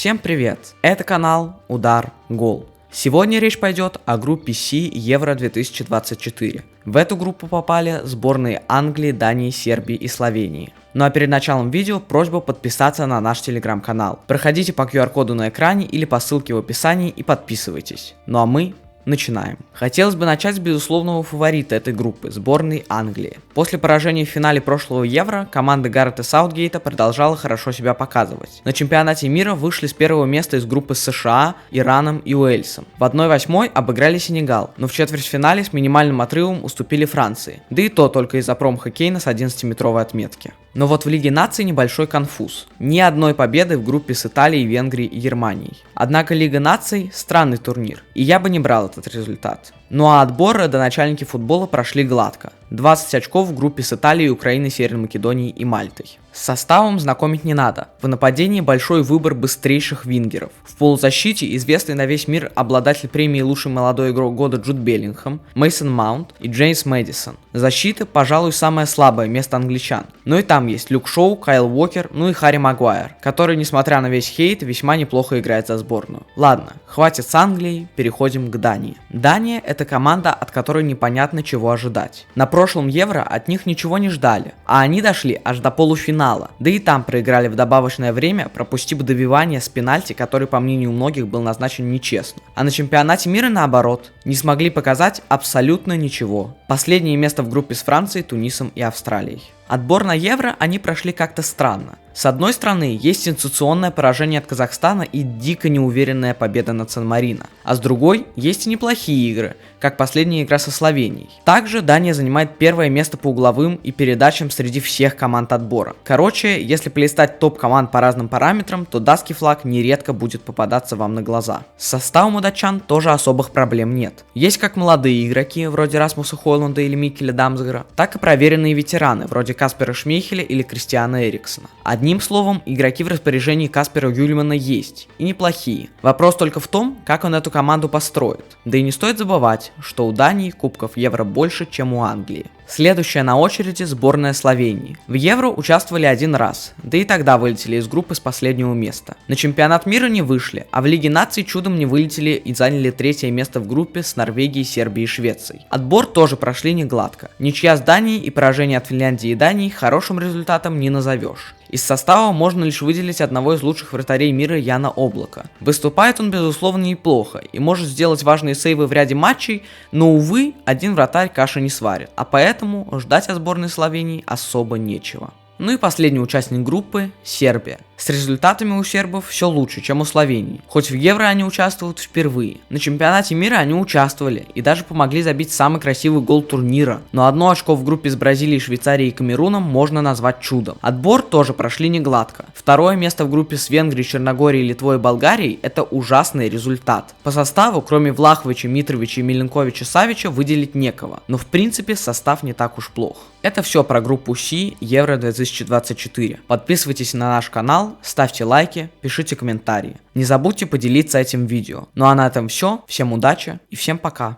Всем привет! Это канал Удар Гол. Сегодня речь пойдет о группе С Евро 2024. В эту группу попали сборные Англии, Дании, Сербии и Словении. Ну а перед началом видео просьба подписаться на наш телеграм-канал. Проходите по QR-коду на экране или по ссылке в описании и подписывайтесь. Ну а мы начинаем. Хотелось бы начать с безусловного фаворита этой группы, сборной Англии. После поражения в финале прошлого Евро команда Гарета Саутгейта продолжала хорошо себя показывать. На чемпионате мира вышли с первого места из группы с США, Ираном и Уэльсом. В 1/8 обыграли Сенегал, но в четвертьфинале с минимальным отрывом уступили Франции. Да и то только из-за промаха Кейна с 11-метровой отметки. Но вот в Лиге наций небольшой конфуз. Ни одной победы в группе с Италией, Венгрией и Германией. Однако Лига наций – странный турнир, и я бы не брал этот результат. Ну а отборы до начальники футбола прошли гладко. 20 очков в группе с Италией, Украиной, Северной Македонией и Мальтой. С составом знакомить не надо. В нападении большой выбор быстрейших вингеров. В полузащите известный на весь мир обладатель премии «Лучший молодой игрок года» Джуд Беллингхэм, Мейсон Маунт и Джеймс Мэдисон. Защита, пожалуй, самое слабое место англичан. Но и там есть Люк Шоу, Кайл Уокер, ну и Харри Магуайр, который, несмотря на весь хейт, весьма неплохо играет за сборную. Ладно, хватит с Англией, переходим к Дании. Дания — это команда, от которой непонятно чего ожидать. На прошлом Евро от них ничего не ждали, а они дошли аж до полуфинала, да и там проиграли в добавочное время, пропустив добивание с пенальти, который, по мнению многих, был назначен нечестно. А на чемпионате мира, наоборот, не смогли показать абсолютно ничего. Последнее место в группе с Францией, Тунисом и Австралией. Отбор на Евро они прошли как-то странно. С одной стороны, есть сенсационное поражение от Казахстана и дико неуверенная победа над Сан-Марино, а с другой, есть и неплохие игры, как последняя игра со Словенией. Также Дания занимает первое место по угловым и передачам среди всех команд отбора. Короче, если полистать топ команд по разным параметрам, то датский флаг нередко будет попадаться вам на глаза. С составом у датчан тоже особых проблем нет. Есть как молодые игроки, вроде Расмуса Хойлунда или Микеля Дамсгара, так и проверенные ветераны, вроде Каспера Шмейхеля или Кристиана Эриксона. Одним словом, игроки в распоряжении Каспера Юльмана есть, и неплохие. Вопрос только в том, как он эту команду построит. Да и не стоит забывать, что у Дании кубков Евро больше, чем у Англии. Следующая на очереди сборная Словении. В Евро участвовали один раз, да и тогда вылетели из группы с последнего места. На чемпионат мира не вышли, а в Лиге наций чудом не вылетели и заняли третье место в группе с Норвегией, Сербией и Швецией. Отбор тоже прошли не гладко. Ничья с Данией и поражение от Финляндии и Дании хорошим результатом не назовешь. Из состава можно лишь выделить одного из лучших вратарей мира Яна Облака. Выступает он, безусловно, неплохо и может сделать важные сейвы в ряде матчей, но, увы, один вратарь каши не сварит, а поэтому ждать от сборной Словении особо нечего. Ну и последний участник группы – Сербия. С результатами у сербов все лучше, чем у Словении. Хоть в Евро они участвуют впервые. На чемпионате мира они участвовали и даже помогли забить самый красивый гол турнира. Но одно очко в группе с Бразилией, Швейцарией и Камеруном можно назвать чудом. Отбор тоже прошли не гладко. Второе место в группе с Венгрией, Черногорией, Литвой и Болгарией – это ужасный результат. По составу, кроме Влаховича, Митровича и Миленковича Савича, выделить некого. Но в принципе состав не так уж плох. Это все про группу С Евро 2024. Подписывайтесь на наш канал, ставьте лайки, пишите комментарии. Не забудьте поделиться этим видео. Ну а на этом все. Всем удачи и всем пока.